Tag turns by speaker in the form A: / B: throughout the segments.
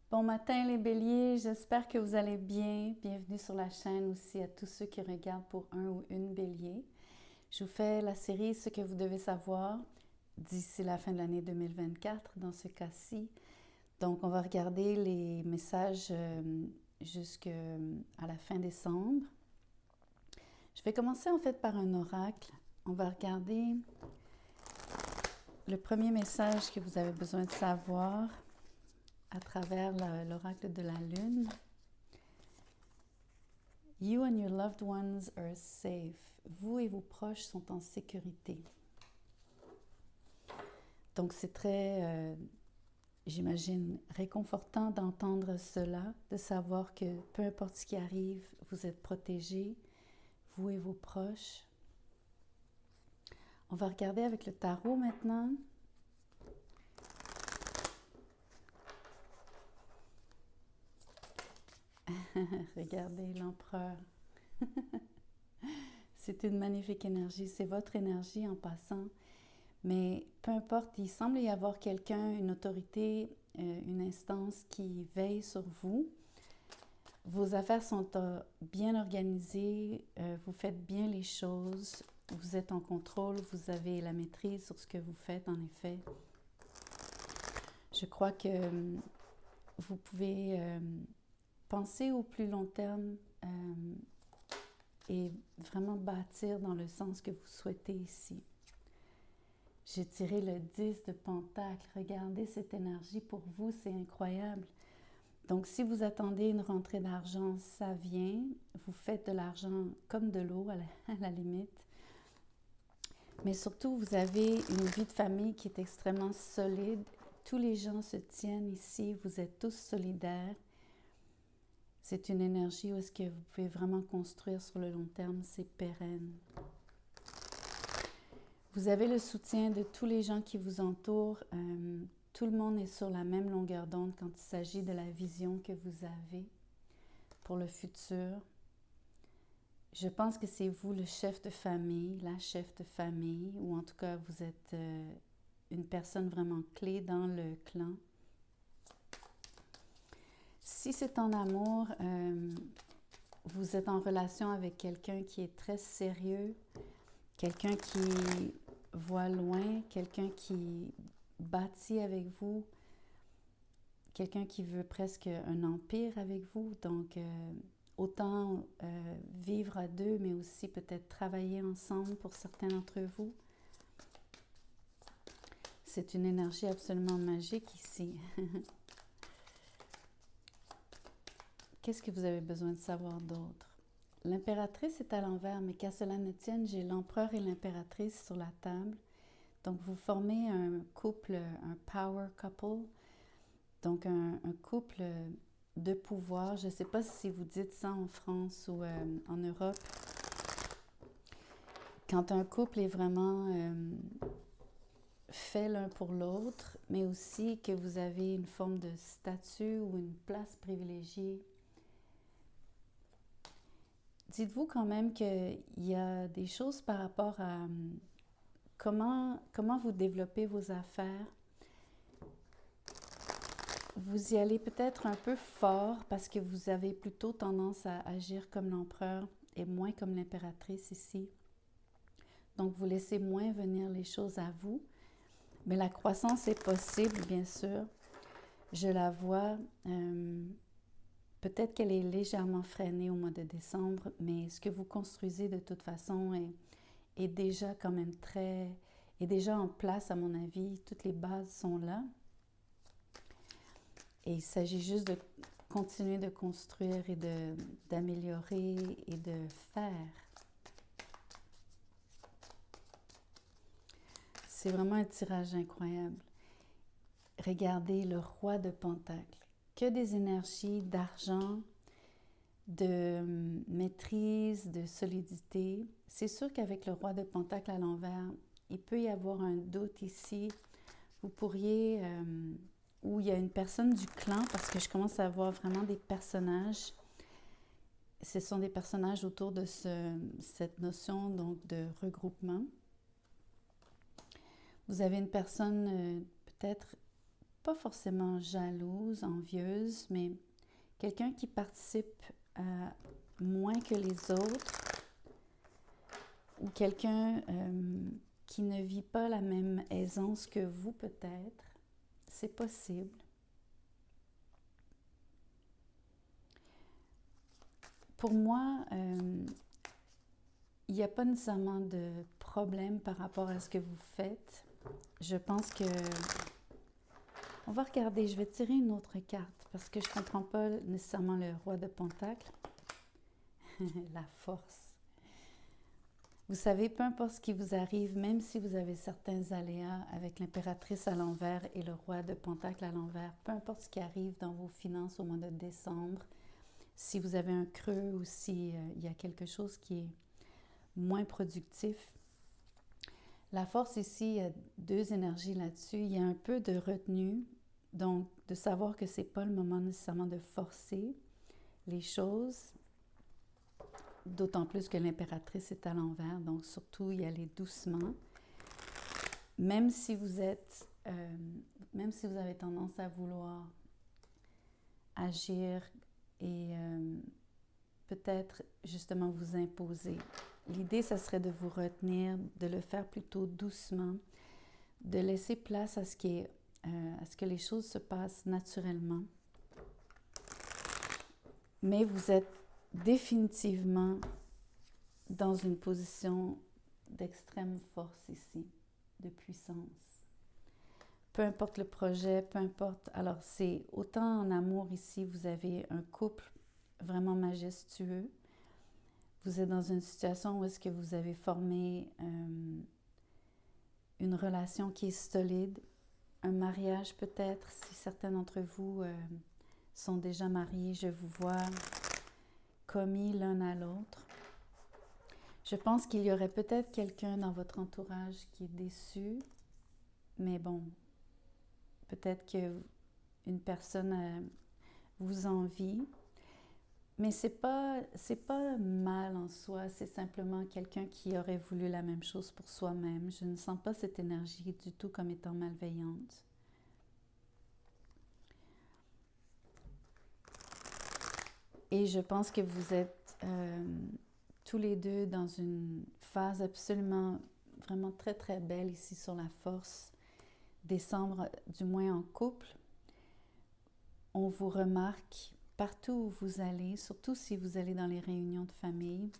A: Bon matin les béliers, j'espère que vous allez bien. Bienvenue sur la chaîne aussi à tous ceux qui regardent pour un ou une bélier. Je vous fais la série Ce que vous devez savoir d'ici la fin de l'année 2024 dans ce cas-ci. Donc on va regarder les messages jusqu'à la fin décembre. Je vais commencer en fait par un oracle. On va regarder le premier message que vous avez besoin de savoir à travers l'oracle de la lune. You and your loved ones are safe. Vous et vos proches sont en sécurité. Donc c'est très, j'imagine, réconfortant d'entendre cela, de savoir que peu importe ce qui arrive, vous êtes protégés, vous et vos proches. On va regarder avec le tarot maintenant. Regardez l'empereur. C'est une magnifique énergie, c'est votre énergie en passant. Mais peu importe, il semble y avoir quelqu'un, une autorité, une instance qui veille sur vous. Vos affaires sont bien organisées, vous faites bien les choses, vous êtes en contrôle, vous avez la maîtrise sur ce que vous faites en effet. Je crois que vous pouvez penser au plus long terme et vraiment bâtir dans le sens que vous souhaitez ici. J'ai tiré le 10 de Pentacle. Regardez cette énergie pour vous, c'est incroyable. Donc, si vous attendez une rentrée d'argent, ça vient. Vous faites de l'argent comme de l'eau à la limite. Mais surtout, vous avez une vie de famille qui est extrêmement solide. Tous les gens se tiennent ici. Vous êtes tous solidaires. C'est une énergie où est-ce que vous pouvez vraiment construire sur le long terme. C'est pérenne. Vous avez le soutien de tous les gens qui vous entourent. Tout le monde est sur la même longueur d'onde quand il s'agit de la vision que vous avez pour le futur. Je pense que c'est vous le chef de famille, la chef de famille, ou en tout cas vous êtes une personne vraiment clé dans le clan. Si c'est en amour, vous êtes en relation avec quelqu'un qui est très sérieux, quelqu'un qui voit loin, quelqu'un qui bâtit avec vous, quelqu'un qui veut presque un empire avec vous. Donc, autant vivre à deux, mais aussi peut-être travailler ensemble pour certains d'entre vous. C'est une énergie absolument magique ici. Qu'est-ce que vous avez besoin de savoir d'autre? L'impératrice est à l'envers, mais qu'à cela ne tienne, j'ai l'empereur et l'impératrice sur la table. Donc, vous formez un couple, un power couple. Donc, un couple de pouvoir. Je ne sais pas si vous dites ça en France ou en Europe. Quand un couple est vraiment fait l'un pour l'autre, mais aussi que vous avez une forme de statut ou une place privilégiée. Dites-vous quand même qu'il y a des choses par rapport à comment vous développez vos affaires. Vous y allez peut-être un peu fort parce que vous avez plutôt tendance à agir comme l'empereur et moins comme l'impératrice ici. Donc, vous laissez moins venir les choses à vous. Mais la croissance est possible, bien sûr. Je la vois. Peut-être qu'elle est légèrement freinée au mois de décembre, mais ce que vous construisez de toute façon est déjà quand même est déjà en place à mon avis. Toutes les bases sont là. Et il s'agit juste de continuer de construire et d'améliorer et de faire. C'est vraiment un tirage incroyable. Regardez le roi de Pentacle. Que des énergies d'argent, de maîtrise, de solidité. C'est sûr qu'avec le roi de Pentacle à l'envers, il peut y avoir un doute ici. Vous pourriez, où il y a une personne du clan, parce que je commence à voir vraiment des personnages. Ce sont des personnages autour de cette notion donc de regroupement. Vous avez une personne peut-être pas forcément jalouse, envieuse, mais quelqu'un qui participe moins que les autres ou quelqu'un qui ne vit pas la même aisance que vous peut-être. C'est possible. Pour moi, il n'y a pas nécessairement de problème par rapport à ce que vous faites. Je pense que... On va regarder, je vais tirer une autre carte parce que je ne comprends pas nécessairement le roi de Pentacle. La force. Vous savez, peu importe ce qui vous arrive, même si vous avez certains aléas avec l'impératrice à l'envers et le roi de Pentacle à l'envers, peu importe ce qui arrive dans vos finances au mois de décembre, si vous avez un creux ou si il y a quelque chose qui est moins productif, la force ici, il y a deux énergies là-dessus. Il y a un peu de retenue, donc de savoir que ce n'est pas le moment nécessairement de forcer les choses, d'autant plus que l'impératrice est à l'envers, donc surtout y aller doucement. Même si vous êtes, même si vous avez tendance à vouloir agir et peut-être justement vous imposer. L'idée, ça serait de vous retenir, de le faire plutôt doucement, de laisser place à ce que les choses se passent naturellement. Mais vous êtes définitivement dans une position d'extrême force ici, de puissance. Peu importe le projet, peu importe. Alors, c'est autant en amour ici, vous avez un couple vraiment majestueux. Vous êtes dans une situation où est-ce que vous avez formé une relation qui est solide, un mariage peut-être, si certains d'entre vous sont déjà mariés, je vous vois commis l'un à l'autre. Je pense qu'il y aurait peut-être quelqu'un dans votre entourage qui est déçu, mais bon, peut-être qu'une personne vous envie. Mais c'est pas mal en soi, c'est simplement quelqu'un qui aurait voulu la même chose pour soi-même. Je ne sens pas cette énergie du tout comme étant malveillante. Et je pense que vous êtes tous les deux dans une phase absolument, vraiment très très belle ici sur la force. Décembre, du moins en couple, on vous remarque partout où vous allez, surtout si vous allez dans les réunions de famille.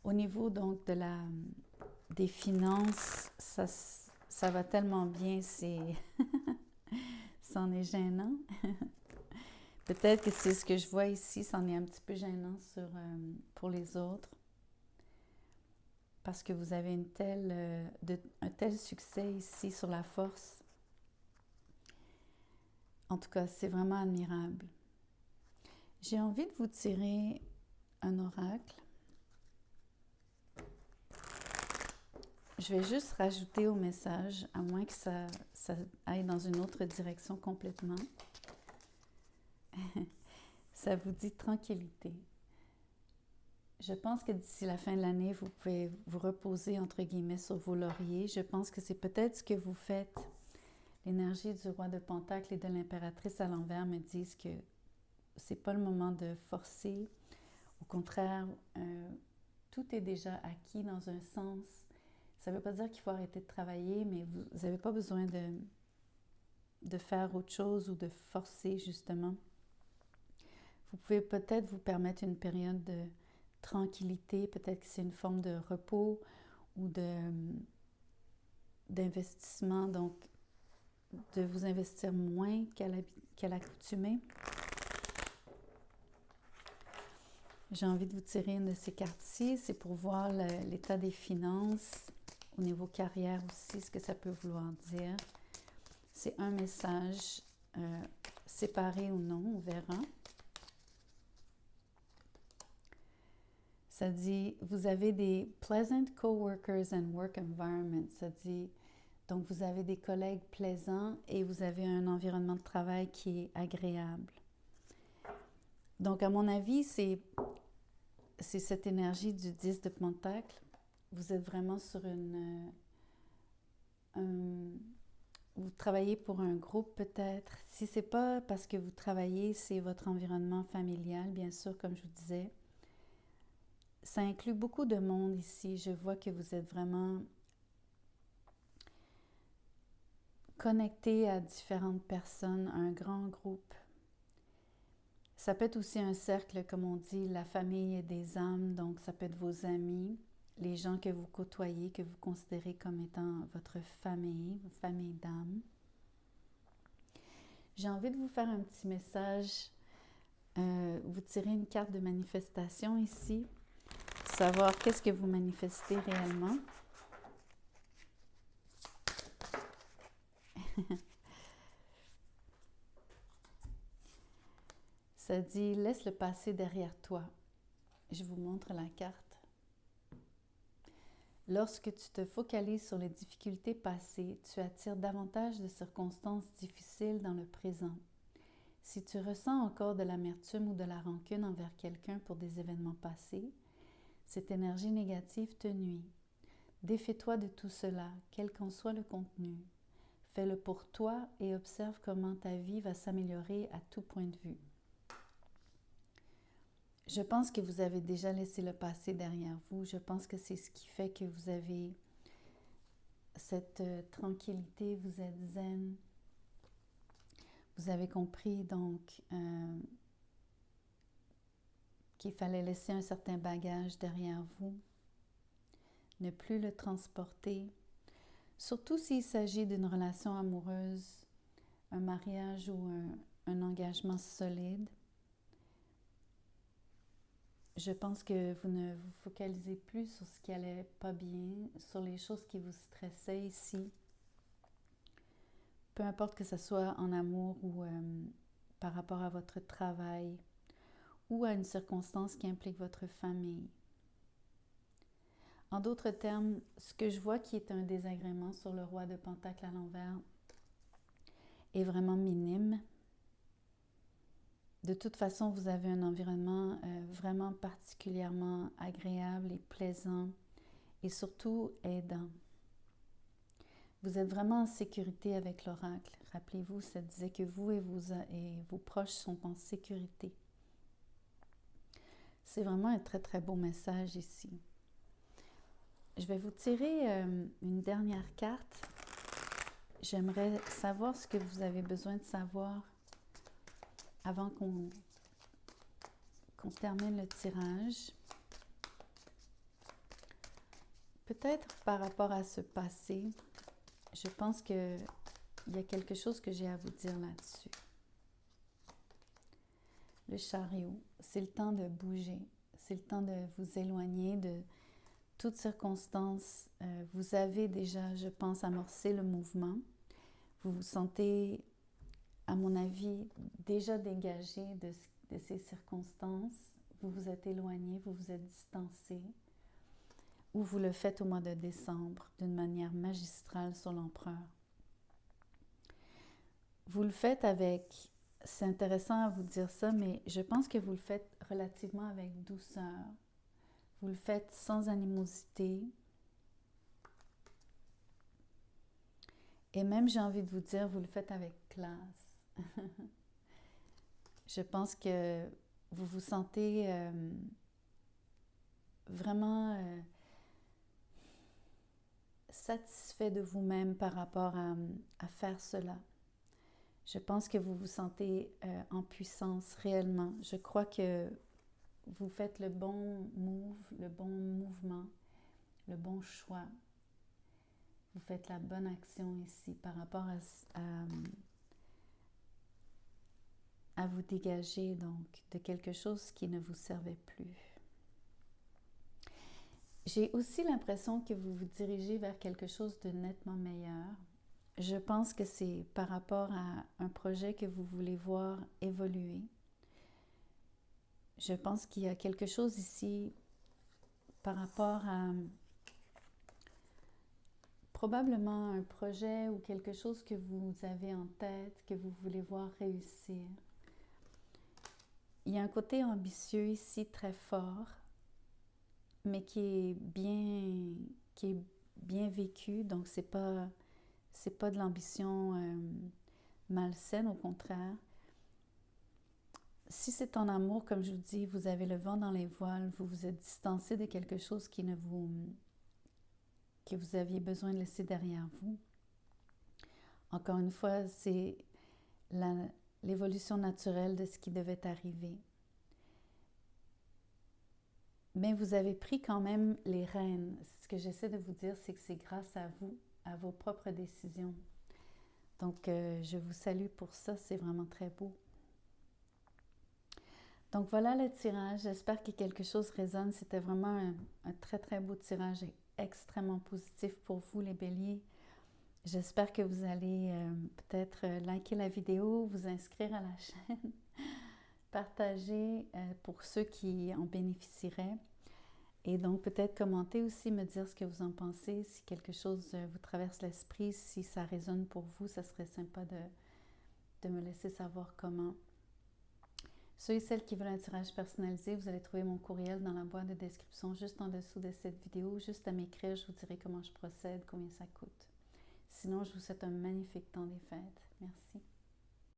A: Au niveau donc des finances, ça va tellement bien, c'en est gênant. Peut-être que c'est ce que je vois ici, c'en est un petit peu gênant pour les autres. Parce que vous avez un tel succès ici sur la force. En tout cas, c'est vraiment admirable. J'ai envie de vous tirer un oracle. Je vais juste rajouter au message, à moins que ça aille dans une autre direction complètement. Ça vous dit tranquillité. Je pense que d'ici la fin de l'année, vous pouvez vous reposer, entre guillemets, sur vos lauriers. Je pense que c'est peut-être ce que vous faites. L'énergie du roi de Pentacle et de l'impératrice à l'envers me disent que c'est pas le moment de forcer. Au contraire, tout est déjà acquis dans un sens. Ça ne veut pas dire qu'il faut arrêter de travailler, mais vous n'avez pas besoin de faire autre chose ou de forcer, justement. Vous pouvez peut-être vous permettre une période de tranquillité, peut-être que c'est une forme de repos ou d'investissement, donc de vous investir moins qu'à l'accoutumée. J'ai envie de vous tirer une de ces cartes-ci, c'est pour voir l'état des finances, au niveau carrière aussi, ce que ça peut vouloir dire. C'est un message, séparé ou non, on verra. Ça dit, vous avez des pleasant coworkers and work environment. Ça dit, donc vous avez des collègues plaisants et vous avez un environnement de travail qui est agréable. Donc, à mon avis, c'est cette énergie du 10 de Pentacle. Vous êtes vraiment sur vous travaillez pour un groupe peut-être. Si ce n'est pas parce que vous travaillez, c'est votre environnement familial, bien sûr, comme je vous disais. Ça inclut beaucoup de monde ici. Je vois que vous êtes vraiment connecté à différentes personnes, à un grand groupe. Ça peut être aussi un cercle, comme on dit, la famille des âmes, donc ça peut être vos amis, les gens que vous côtoyez, que vous considérez comme étant votre famille d'âmes. J'ai envie de vous faire un petit message. Vous tirez une carte de manifestation ici, savoir qu'est-ce que vous manifestez réellement. Ça dit « Laisse le passé derrière toi ». Je vous montre la carte. Lorsque tu te focalises sur les difficultés passées, tu attires davantage de circonstances difficiles dans le présent. Si tu ressens encore de l'amertume ou de la rancune envers quelqu'un pour des événements passés, cette énergie négative te nuit. Défais-toi de tout cela, quel qu'en soit le contenu. Fais-le pour toi et observe comment ta vie va s'améliorer à tout point de vue. Je pense que vous avez déjà laissé le passé derrière vous. Je pense que c'est ce qui fait que vous avez cette tranquillité, vous êtes zen. Vous avez compris donc qu'il fallait laisser un certain bagage derrière vous, ne plus le transporter, surtout s'il s'agit d'une relation amoureuse, un mariage ou un engagement solide. Je pense que vous ne vous focalisez plus sur ce qui allait pas bien, sur les choses qui vous stressaient ici. Peu importe que ce soit en amour ou par rapport à votre travail ou à une circonstance qui implique votre famille. En d'autres termes, ce que je vois qui est un désagrément sur le roi de Pentacle à l'envers est vraiment minime. De toute façon, vous avez un environnement vraiment particulièrement agréable et plaisant et surtout aidant. Vous êtes vraiment en sécurité avec l'oracle. Rappelez-vous, ça disait que vous et vos proches sont en sécurité. C'est vraiment un très très beau message ici. Je vais vous tirer une dernière carte. J'aimerais savoir ce que vous avez besoin de savoir avant qu'on termine le tirage. Peut-être par rapport à ce passé, je pense qu'il y a quelque chose que j'ai à vous dire là-dessus. Le chariot, c'est le temps de bouger, c'est le temps de vous éloigner de toutes circonstances. Vous avez déjà, je pense, amorcé le mouvement. Vous vous sentez, à mon avis, déjà dégagé de ces circonstances. Vous vous êtes éloigné, vous vous êtes distancé. Ou vous le faites au mois de décembre d'une manière magistrale sur l'empereur. Vous le faites avec, c'est intéressant à vous dire ça, mais je pense que vous le faites relativement avec douceur. Vous le faites sans animosité. Et même, j'ai envie de vous dire, vous le faites avec classe. Je pense que vous vous sentez vraiment satisfait de vous-même par rapport à faire cela. Je pense que vous vous sentez en puissance réellement. Je crois que vous faites le bon move, le bon mouvement, le bon choix. Vous faites la bonne action ici par rapport à vous dégager donc de quelque chose qui ne vous servait plus. J'ai aussi l'impression que vous vous dirigez vers quelque chose de nettement meilleur. Je pense que c'est par rapport à un projet que vous voulez voir évoluer. Je pense qu'il y a quelque chose ici par rapport à probablement un projet ou quelque chose que vous avez en tête, que vous voulez voir réussir. Il y a un côté ambitieux ici très fort, mais qui est bien vécu, donc c'est pas c'est pas de l'ambition malsaine, au contraire. Si c'est en amour, comme je vous dis, vous avez le vent dans les voiles, vous vous êtes distancé de quelque chose que vous aviez besoin de laisser derrière vous. Encore une fois, c'est l'évolution naturelle de ce qui devait arriver. Mais vous avez pris quand même les rênes. Ce que j'essaie de vous dire, c'est que c'est grâce à vous, à vos propres décisions. Donc, je vous salue pour ça, c'est vraiment très beau. Donc, voilà le tirage. J'espère que quelque chose résonne. C'était vraiment un très, très beau tirage et extrêmement positif pour vous, les béliers. J'espère que vous allez peut-être liker la vidéo, vous inscrire à la chaîne, partager pour ceux qui en bénéficieraient. Et donc, peut-être commenter aussi, me dire ce que vous en pensez, si quelque chose vous traverse l'esprit, si ça résonne pour vous, ça serait sympa de me laisser savoir comment. Ceux et celles qui veulent un tirage personnalisé, vous allez trouver mon courriel dans la boîte de description juste en dessous de cette vidéo. Juste à m'écrire, je vous dirai comment je procède, combien ça coûte. Sinon, je vous souhaite un magnifique temps des fêtes. Merci.